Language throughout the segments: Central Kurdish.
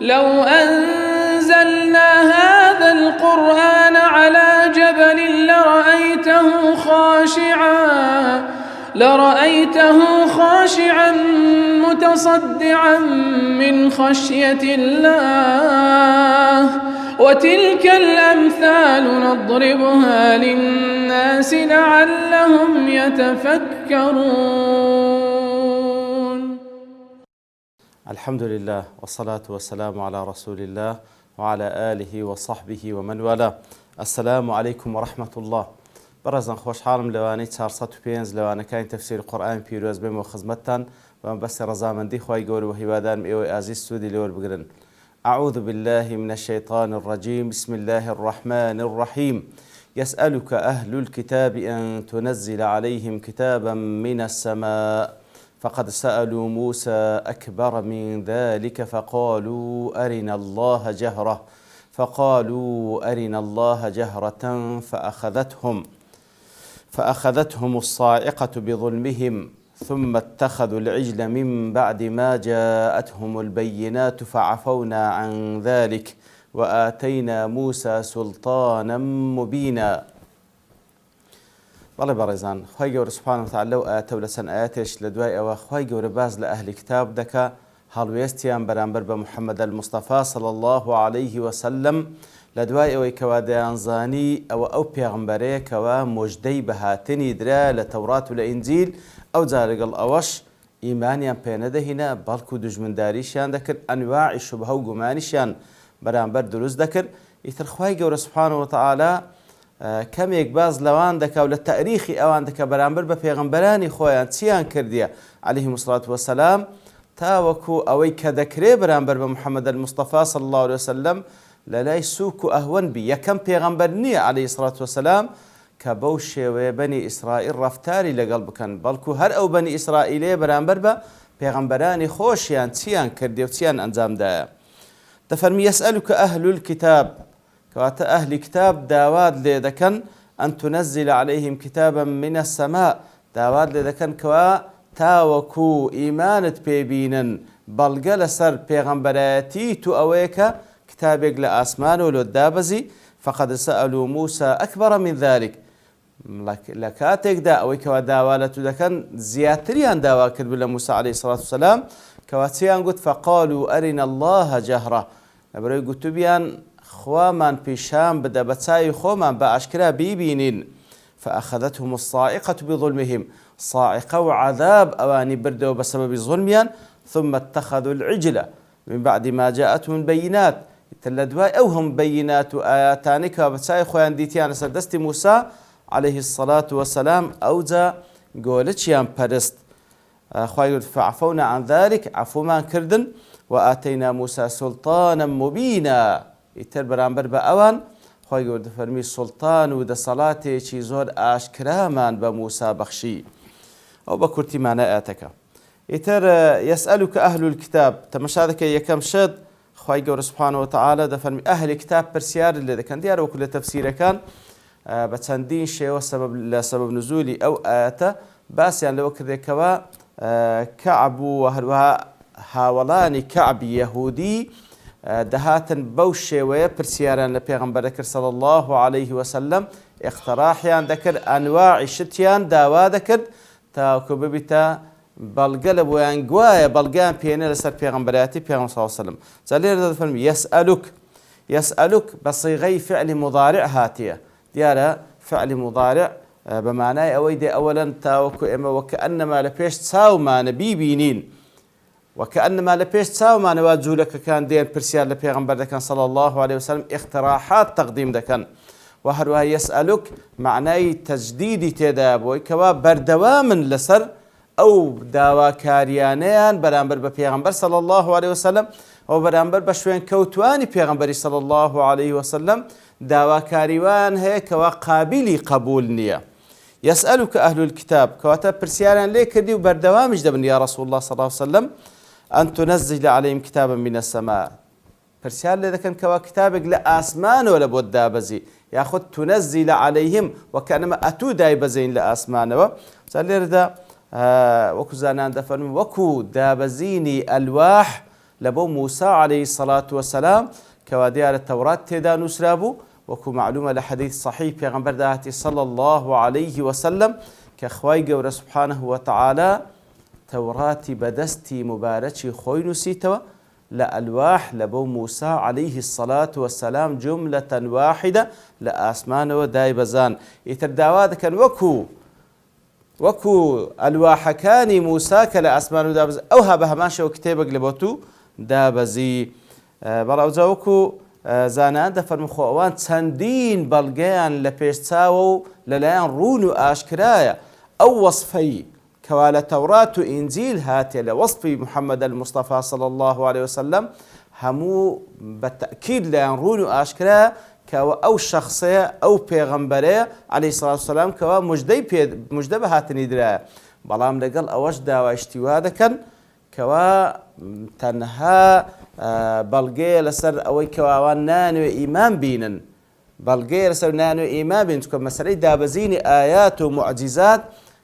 لو أنزلنا هذا القرآن على جبل لرأيته خاشعا متصدعا من خشية الله وتلك الأمثال نضربها للناس لعلهم يتفكرون. الحمد لله والصلاة والسلام على رسول الله وعلى آله وصحبه ومن والاه. السلام عليكم ورحمة الله. برزن خوش حالم لواني 405 لواني كاين تفسير القرآن بيروز بهم وخزمتان ومبس رزامندي خواهي قول وهيوادان مئوي أزيز سودي لور بقرن. أعوذ بالله من الشيطان الرجيم. بسم الله الرحمن الرحيم. يسألك أهل الكتاب أن تنزل عليهم كتابا من السماء فقد سألوا موسى أكبر من ذلك فقالوا أرنا الله جهرة فأخذتهم الصاعقة بظلمهم ثم اتخذوا العجل من بعد ما جاءتهم البينات فعفونا عن ذلك وآتينا موسى سلطانا مبينا. بەڵێ بەڕێزان خی گەورە سوبحانەهو وتەعالا لەو ئاەتە و لە چەند ئاەتێش لە دوای ئەوە خی گەورە باز لە ئەهلی کتاب دەکا هەڵوێستیان بەرامبەر بە محەممەد المستەفا صلی الله عليه وسلم لە دوای ئەوەی کەوا دەیانزانی ئەوە ئەو پێغەمبەرەیە کەوا موژدەی بەهاتنی درا لە تەورات و لە ئینجیل ئەو جا لەگەڵ ئەوەش ئیمانیان پێ نەدەهێنا بەڵکو دوژمنداریشیان دەکرد ئەنواعی شوبهە و گومانیشیان بەرامبەر دروست دەکرد. ئیتر خی گەورە سوبحانەهو وتەعالا کەمێک باز لەوان دەکا و لە تەریخی ئەوان دەکە بەرامبەر بە پێغەمبەرانی خۆیان چیان کردیە عەلەیهیمو سڵات وەسەلام تاوەکو ئەوەی کە دەکرێ بەرامبەر بە محەممەد المستەفا صلی الله عليه وسلم لە لای سووک و ئەهوەن بی. یەکەم پێغەمبەر نییە عەلەیهی سڵات وەسەلام کە بەو شێوەیە بەنی ئیسرائیل ڕەفتاری لەگەڵ بکەن بەڵکو هەر ئەو بەنی ئیسرائیلەیە بەرامبەر بە پێغەمبەرانی خۆشیان چیان کردێ و چیان ئەنجامدایە. دەفەرمی یەسئەلوکە ئەهل الکتاب کەواتە ئەهلی کتاب داوات لێ دەکەن ئەن تونەزیل عەلەیهم کتابا من السەما داوات لێ دەکەن کەوا تاوەکو ئیمانت پێبینن بەڵگە لەسەر پێغەمبەرایەتی تو ئەوەیە کە کتابێک لە ئاسمانەوە لۆ دابەزی فقد سألوا موسى أكبر من ذلك لە کاتێکدا ئەوەی کەوا داوا لە تو دەکەن زیاتریان داوا کرد لە موسى عليه الصلاة والسلام کەوا چیان گوت فقالوا أرنا الله جهرة لەبەرەوەی گوتوبیان خوامان پیشان بدە بە چاوی خۆمان بە ئاشکرا بیبینین. فأخذتهم الصاعقة بظلمهم صاعقة وعذاب أواني بردوا بسبب ظلميان ثم اتخذوا العجل من بعد ما جاءتهم البينات تلدواي أوهم بينات وآياتانك وبتساي خوان ديتيان سردست موسى عليه الصلاة والسلام أوجا قولتشيان برست خواهي فعفونا عن ذلك عفو ما كردن وآتينا موسى سلطانا مبينا. ئیتر بەرامبەر بە ئەوان خۆی گەورە دەفەرمی سوڵتان و دەسەڵاتێکی زۆر ئاشکرامان بە موسا بەخشی. ئەو بە کورتیمانە ئاەتەکە. ئیتر یەسئەلوکە ئەهل الکتاب تەمەشا دەکە یەکەم شت خۆی گەورە سوبحانەهو وتەعالا دەفەرمی ئەهلی کتاب پرسیار لێ دەکەن. دیارە وەکو لە تەفسیرەکان بە چەندین شێوە لە سەبەب نزولی ئەو ئاەتە باسییان لەوە کردێکەوە کەعب و هەروەها هاوڵانی کەعبی یەهودی دەهاتن بەو شێوەیە پرسیاران لە پێغەمبەر دەکرد صلی الله عليه وسلم اقتراحیان دەکرد ئەنواعی شتیان داوا دەکرد تاوەکو ببیتە بەڵگە لە بۆیان گوایە بەڵگەیان پێێنێ لەسەر پێغەمبەرایەتی پێغەمبەر صلی الله عليه وسلم. جا لێرە دەفەرمی یەسئەلوک بە صیغەی فعلی مضارع هاتیە. دیارە فعلی مضارع بە مانای ئەوەی دێ ئەوەلەن تاوەکو ئێمە وەکەئەنەما لە پێش چاومانە بیبینین وكأنما لبيش تساو ما نواجه كان دين برسيال لبيغمبر دكان صلى الله عليه وسلم اقتراحات تقديم دكان وهروها يسألك معناي تجديد تدابوي كوا بردوام لسر أو داوا كاريانيان برامبر ببيغمبر صلى الله عليه وسلم أو برامبر بشوين كوتواني بيغمبر صلى الله عليه وسلم داوا كاريوان هي كوا قابلي قبول نية. يسألك أهل الكتاب كواتا برسيالان ليك دي وبردوامج دبن يا رسول الله صلى الله عليه وسلم أن تنزل عليهم كتابا من السماء برسيال لذا كان كوا كتابك لا آسمان ولا بود دابزي ياخذ تنزل عليهم وكأنما أتو دايبزين لآسمان سالير دا وكو زانان دفن وكو دابزيني ألواح لبو موسى عليه الصلاة والسلام كواديار التوراة تيدا نسرابو وكو معلومة لحديث صحيح في غنبر داهتي صلى الله عليه وسلم كخواي قور سبحانه وتعالى توراتي بدستي مباركي خوي نسيتوا لألواح لبو موسى عليه الصلاة والسلام جملة واحدة لآسمان وداي بزان يترداواد كان وكو ألواح كان موسى كلأسمان وداي بزان أوها بهماشا وكتابك لبوتو دابزي بەڵاوجا وەکو زانان دەفەرموو خۆ ئەوان چەندین بەڵگەیان لە پێشچاوە و لەلایەن ڕوون و ئاشکرایە ئەو وەصفەی کەوا لە تەورات و ئینجیل هاتێ لە وەصفی محەممەد المستەفا صلی الله عليه وسلم هەموو بەتەکید لەیان ڕوون و ئاشکرایە کەوە ئەو شەخصەیە ئەو پێغەمبەرەیە عەلەیهی سەڵات وسەلام کەوا موژدە بە هاتنی درایە بەڵام لەگەڵ ئەوەش داوای شتیوا دەکەن کەوا تەنها بەڵگەیە لەسەر ئەوەی کەواوان نانوێ ئیمان بینن بەڵگەیە لەسەر نانوێ ئیمان بین چکە مەسەلەی دابەزینی ئایات و معجزات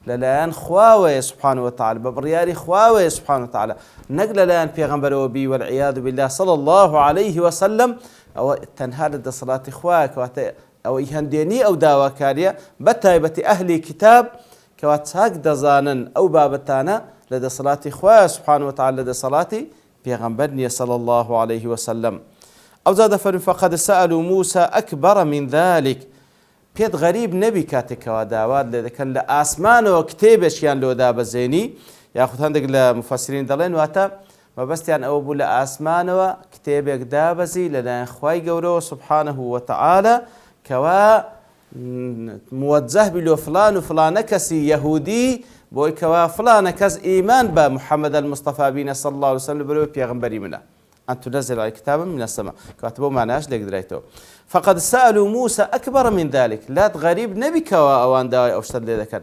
لەلایەن خواوەیە سبحانه وتعالى بە بڕیاری خواوەیە سبحانه وتعالى نەک لەلایەن پێغەمبەرەوە بی والعیاذ بالله صلى الله عليه وسلم ئەوە تەنها لە دەسەڵاتی خوایە کەواتە ئەوەی هەندێنی ئەو داواکاریە بەتایبەتی ئەهلی کتاب کەوا چاک دەزانن ئەو بابەتانە لە دەسەڵاتی خوایە سبحانه وتعالى لە دەسەڵاتی پیغمبر نیه صلى الله عليه وسلم او زاد فرن فقد سألوا موسى أكبر من ذلك پێت غەریب نەبی کاتێکەوە داوات لێ دەکەن لە ئاسمانەوە کتێبێکیان لۆ دابەزێنی یاخود هەندێک لە مفەسرین دەڵێن واتە مەبەستیان ئەوە بوو لە ئاسمانەوە کتێبێک دابەزی لەلایەن خوای گەورەوە سبحانه وتعالى کەوا موجه بی لۆ فلان و فلانە کەسی یەهودی بۆی کەوا فلانە کەس ئیمان بە محەممەد المستەفا بینە صلی الله عليه وسلم بەرەوەی پێغەمبەری منە أن تنزل على كتابا من السماء كاتبوا معناش لك دريتو فقد سألوا موسى أكبر من ذلك لا تغريب نبي كوا أوان داوي أو شتر ذكر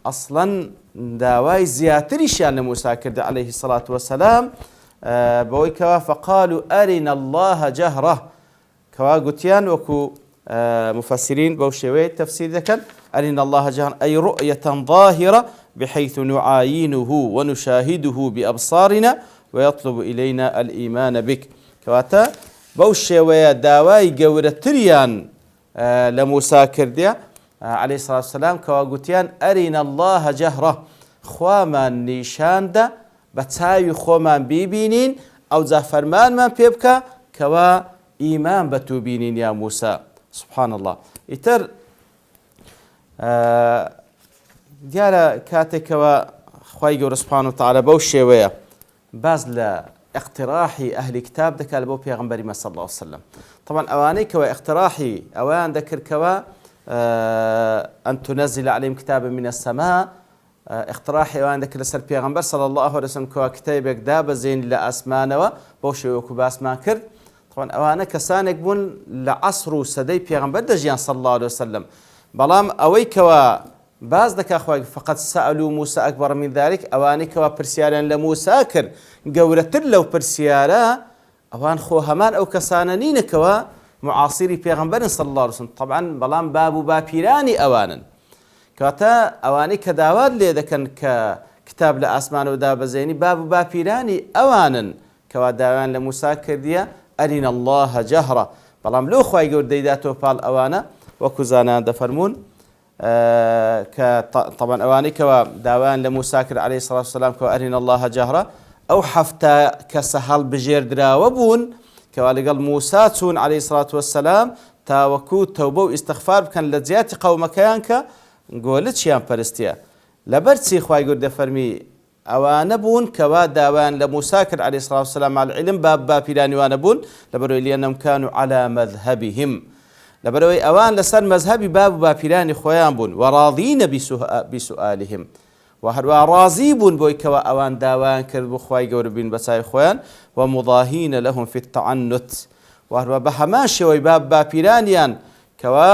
أصلا داوي زياتري شان موسى كرد عليه الصلاة والسلام بوي كوا فقالوا أرنا الله جهرة كوا قتيان وكو مفسرين بوشوي تفسير ذكر أرنا الله جهرة أي رؤية ظاهرة بحيث نعاينه ونشاهده بأبصارنا ويطلب إلينا الإيمان بك كواتا بوشي ويا داواي قورتريان لموسى كرديا عليه الصلاة والسلام كواغوتيان أرنا الله جهرة خوامان نيشان دا بتاوي خوامان بيبينين أو زافرمان من بيبكا كوا إيمان بتوبينين يا موسى سبحان الله إتر دیارە کاتێکەوە خوای گەورە سبحانه وتعالى بەو شێوەیە باز لە اقتراحی ئەهلی کتاب دەکات بۆ پێغەمبەری صلی الله عليه وسلم طبعا ئەوانەی کەوە اقتراحی ئەویان دەکردکەوە أن تنزل عليهم كتابا من السماء اقتراحی ئەویان دەکرد لەسەر پێغەمبەر صلی الله عليه وسلم کەوا کتێبێک دابەزێن لە ئاسمانەوە بەو شێوەیە باسمان کرد طبعا ئەوانە کەسانێک بوون لە عەسر و سەدەی پێغەمبەر دەژیان صلی الله عليه وسلم بەڵام ئەوەی کەوە باز دەکا خوای فقط سألوا موسى أكبر من ذلك ئەوانەی کەوا پرسیاریان لە موسا کرد گەورەتر لەو پرسیارە ئەوان خۆ هەمان ئەو کەسانە نینەکەوە معاصری پێغەمبەرن صلی الله عليه وسلم طبعا بەڵام باب و باپیرانی ئەوانن کەواتە ئەوانەی کە داوات لێ دەکەن کە کتاب لە ئاسمانەوە دابەزێنی باب و باپیرانی ئەوانن کەوا داوایان لە موسا کردیە ئەرینە الله جەهرە بەڵام لۆ خوای گەورە دەیداتەوە پاڵ ئەوانە وەکو زانایان دەفەرمون طبعا ئەوانەی کەوا داوایان لە موسا کرد عليه الصلاة والسلام کەوا ئەرینە الله جەهرە ئەو حەفتە کەسە هەڵبژێردراوە بوون کەوا لەگەڵ موسا چوون عليه الصلاة والسلام تاوەکو تەوبە و ئیستیغفار بکەن لە جیاتی قەومەکەیان کە گۆلەچیان پەرستیە لەبەر چی خوای گەورە دەفەرمی ئەوانە بوون کەوا داوایان لە موسا کرد عليه الصلاة والسلام على العلم باب باپیرانیوانە بوون لەبەرەوەی لأنهم كانوا على مذهبهم لەبەرەوەی ئەوان لەسەر مەذهبی باب و باپیرانی خۆیان بوون وەڕاضینە بسؤالهم و هەروە ڕازی بوون بۆی کەوا ئەوان داوایان کرد بۆ خوای گەورە بین بەچای خۆیان ومضاهینە لەهم في التعنت و هەروە بە هەمان شێوەی باب باپیرانیان کەوا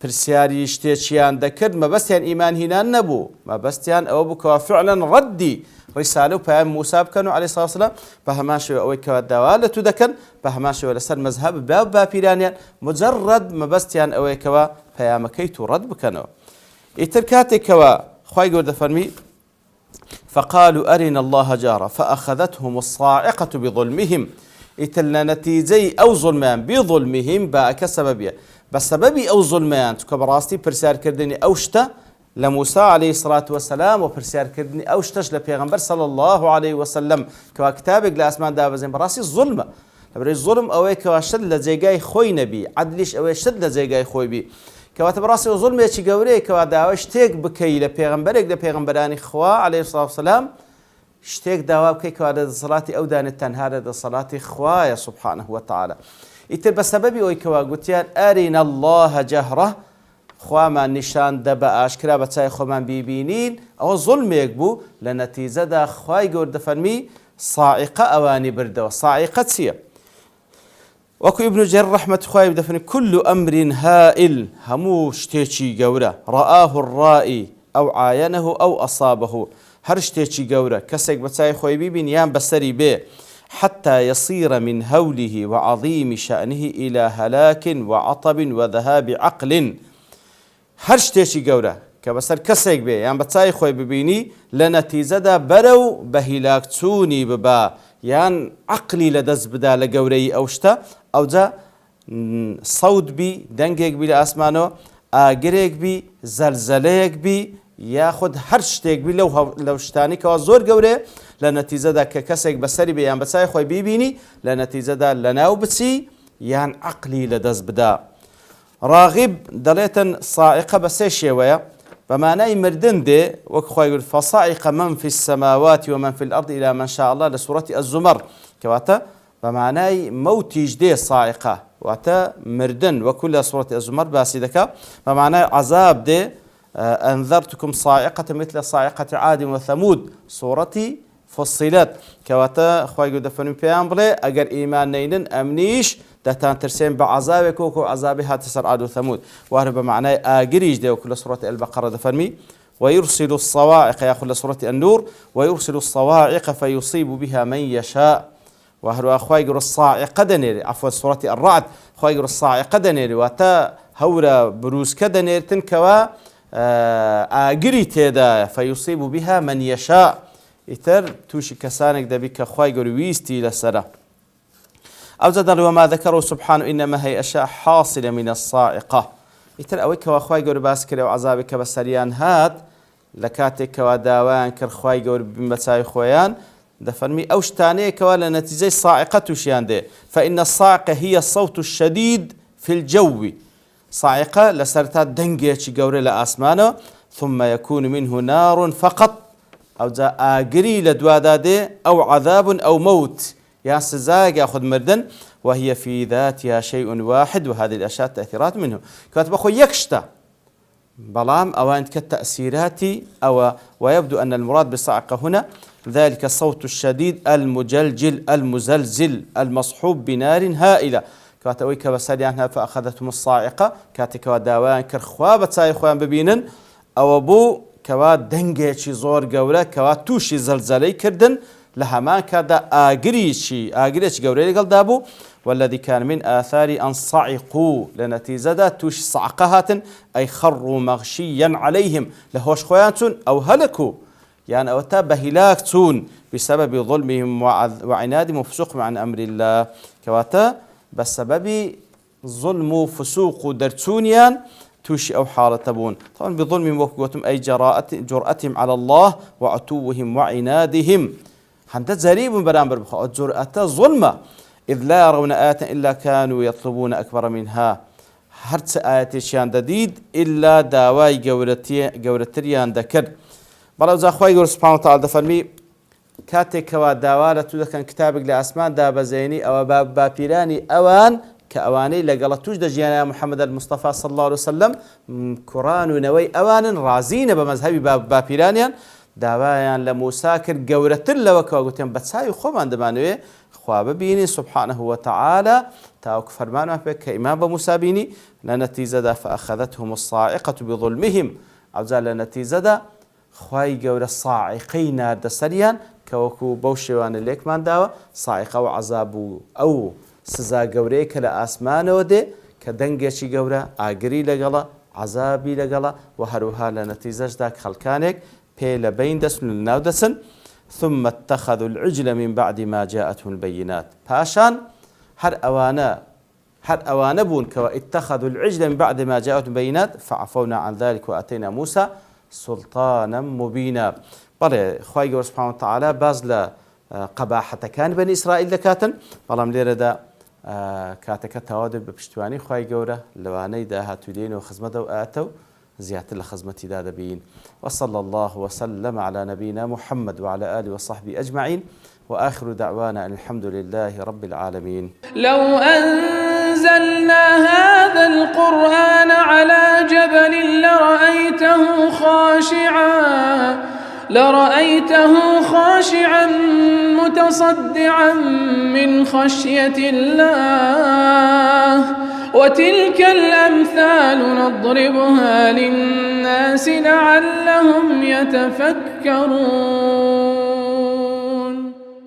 پرسیاری شتێکیان دەکرد مەبەستیان ئیمان هێنان نەبوو مەبەستیان ئەوە بوو کەوا فعلا ڕەدی ڕیسالە و پەیامی موسا بکەن و عليه الصلاة والسلام بە هەمان شێوە ئەوەی کەوا داوا لە تو دەکەن بە هەمان شێوە لەسەر مەذهب باب باپیرانیان مجرد مەبەستیان ئەوەیە کەوا پەیامەکەی تو ڕەد بکەنەوە ئیتر کاتێکەوە خوای گەورە دەفەرمی فقالوا أرنا الله جارة فأخذتهم الصاعقة بظلمهم. إتلنا نتيجي أو ظلمان بظلمهم باك سببيا بسبب أو ظلمان تكبراستي برسار كردني أوشتا لموسى عليه الصلاة والسلام وبرسار كردني أوشتش لبيغمبر صلى الله عليه وسلم كوا كتابك لأسمان دابزين براسي الظلمة لبري الظلم أوي كوا شد لزيقاي خوي نبي عدليش أوي شد لزيقاي خوي بي كوا تبراسي الظلم يتشي قوري كوا داوش تيك بكي لبيغمبرك لبيغمبراني خوا عليه الصلاة والسلام شتێک داوا بکەی کە لە دەسەڵاتی ئەو دانێت تەنها لە دەسەڵاتی خوایە سبحانه وتعالى. ئیتر بە سەبەبی ئەوەی کەوا گوتیان ئەرینە الله جەهرە خوامان نیشان دە بە ئاشکرا بە چای خۆمان بیبینین ئەوە زوڵمێک بوو لە نەتیجەدا خوای گەورە دەفەرمی صاعقە ئەوانی بردەوە. صاعقە چییە؟ وەکو ئیبن جەریر ڕەحمەتی خوای دەفەرمی كل أمر هائل هەموو شتێکی گەورە رآه الرائي أو عاينه أو أصابه هەر شتێکی گەورە کەسێک بە چای خۆی بیبین یان بەسەری بێ حتى يصير من هوله وعظيم شأنه إلى هلاك وعطب وذهاب عقل. هەر شتێکی گەورە کە بەسەر کەسێک بێ یان بە چای خۆی ببینی لە نەتیجەدا بەرەو بە هیلاک چوونی ببا یان عقلی لەدەست بدا لە گەورەی ئەو شتە ئەوجا سەود بی دەنگێک بی لە ئاسمانەوە ئاگرێک بی زەلزەلەیەک بی یاخود هەر شتێک بی لەو شتانی کەوا زۆر گەورەیە لە نەتیجەدا کە کەسێک بەسەری بێ یان بە چای خۆی بیبینی لە نەتیجەدا لەناو بچی یان عقلی لەدەست بدا. راغب دەڵێتن صاعقە بە سێ شێوەیە بمعنای مردن دێ وەک خوای گوت فصاعق من في السماوات ومن في الأرض إلى من شاء الله لە سوورەتی الزمر کەواتە بمعنای مەوتیش دێ صاعقە واتە مردن وەکو لە سوورەتی الزمر باسی دەکا بمعنای عذاب دێ أنذرتكم صاعقة مثل صاعقة عاد وثمود سورة فصلت كواتا خواهي قد فنم بيان بلي أجر إيمان نينن أمنيش دتان ترسين بعذابك وكو عذابها تسر عاد وثمود وهذا بمعنى آجريج ده وكل سورة البقرة دفرمي ويرسل الصواعق يأخذ سورة النور ويرسل الصواعق فيصيب بها من يشاء وهذا خواهي قد الصاعقة دنيري عفوا سورة الرعد خواهي قد الصاعقة دنيري واتا هورا بروز كدنير تنكوا ئاگری تێدایە فەیوسیب بها من یەشاء ئیتر تووشی کەسانێک دەبی کە خوای گەورە ویستی لەسەرە. ئەوجا دەڵێ وما ذكره سبحانه إنما هي أشياء حاصلة من الصاعقة. ئیتر ئەوەی کەوا خوای گەورە باس کرێ و عەزابی کە بەسەریان هات لە کاتێکەوە داوایان کرد خوای گەورە ببین بە چاوی خۆیان دەفەرمی ئەو شتانەیە کەوا لە نەتیجەی صاعقە تووشیان دێ فإن الصاعقة هي الصوت الشديد في الجو. صاعقة لسرتا دنجيتشي قوري لأسمانه ثم يكون منه نار فقط أو جاء آقري لدوادادي أو عذاب أو موت يا سزاق يأخذ مردن وهي في ذاتها شيء واحد وهذه الأشياء تأثيرات منه كاتب أخو يكشتا بلام أوان كالتأثيرات أو ويبدو أن المراد بالصاعقة هنا ذلك الصوت الشديد المجلجل المزلزل المصحوب بنار هائلة كاتوي كبساليانها فأخذتهم الصاعقة كاتك وداوان كرخوا بتساي خوان ببينن أو بو كوا دنجيشي زور قولا كوا توشي زلزالي كردن لها ما كادا آقريشي قولي لقل دابو والذي كان من آثار أن صعقوا لنتيجة توشي صعقهات أي خروا مغشيا عليهم لهوش خوانتون أو هلكوا يعني أو تاب هلاكتون بسبب ظلمهم وعنادهم وفسوقهم عن أمر الله كواتا بسبب ظلم وفسوق درتونيان توشي أو حالة تبون طبعا بظلم وقوتهم أي جرأتهم على الله وعتوهم وعنادهم حتى زريب برامبر بخاء الجرأة ظلمة إذ لا يرون آية إلا كانوا يطلبون أكبر منها هرت آية شان دديد إلا داواي قورتريان ذكر بلو زاخواي قول سبحانه وتعالى دفرمي كاتك وداوالة تذكر كتابك لأسمان داب زيني أو باب بابيراني أوان كأواني لقلت توجد جيانا محمد المصطفى صلى الله عليه وسلم كران ونوي أوان رازين بمذهب باب بابيرانيان داوایان لە موسا کرد گەورەتر لەوە کەوا گوتیان بەچاوی خۆمان دەمانوێ خوا ببینین سبحانه وتعالى تاوەکو فەرمانمان پێ کە ئیمان بە موسا بینی لە نەتیجەدا فأخذتهم الصاعقة بظلمهم ئەوجا لە نەتیجەدا خوای گەورە صاعقەی ناردە سەریان کە وەکو بەو شێوانە لێکمان داوە صاعقە و عەزاب و ئەو سزا گەورەیە کە لە ئاسمانەوە دێ کە دەنگێکی گەورە ئاگری لەگەڵە عەزابی لەگەڵە و هەروەها لە نەتیجەشدا خەڵکانێک بيل بين دسن الناو دسن ثم اتخذوا العجل من بعد ما جاءتهم البينات باشان هر أوانا بون كوا اتخذوا العجل من بعد ما جاءتهم البينات فعفونا عن ذلك وأتينا موسى سلطانا مبينا بەڵێ خوای گەورە سوبحانەهو وتەعالا باز لە قەباحەتەکان بەنی ئیسرائیل دەکاتن بەڵام لێرەدا کاتەکە تەواو بە پشتیوانی خوای گەورە لەوانەی داهاتوو دێنەوە خزمەتە و ئاتە و زیاتر لە خزمەتیدا دەبین وصلى الله وسلم على نبينا محمد وعلى آله وصحبه أجمعين وآخر دعوانا أن الحمد لله رب العالمين. لو أنزلنا هذا القرآن على جبل لرأيته خاشعا متصدعا من خشية الله وتلك الأمثال نضربها للناس لعلهم يتفكرون.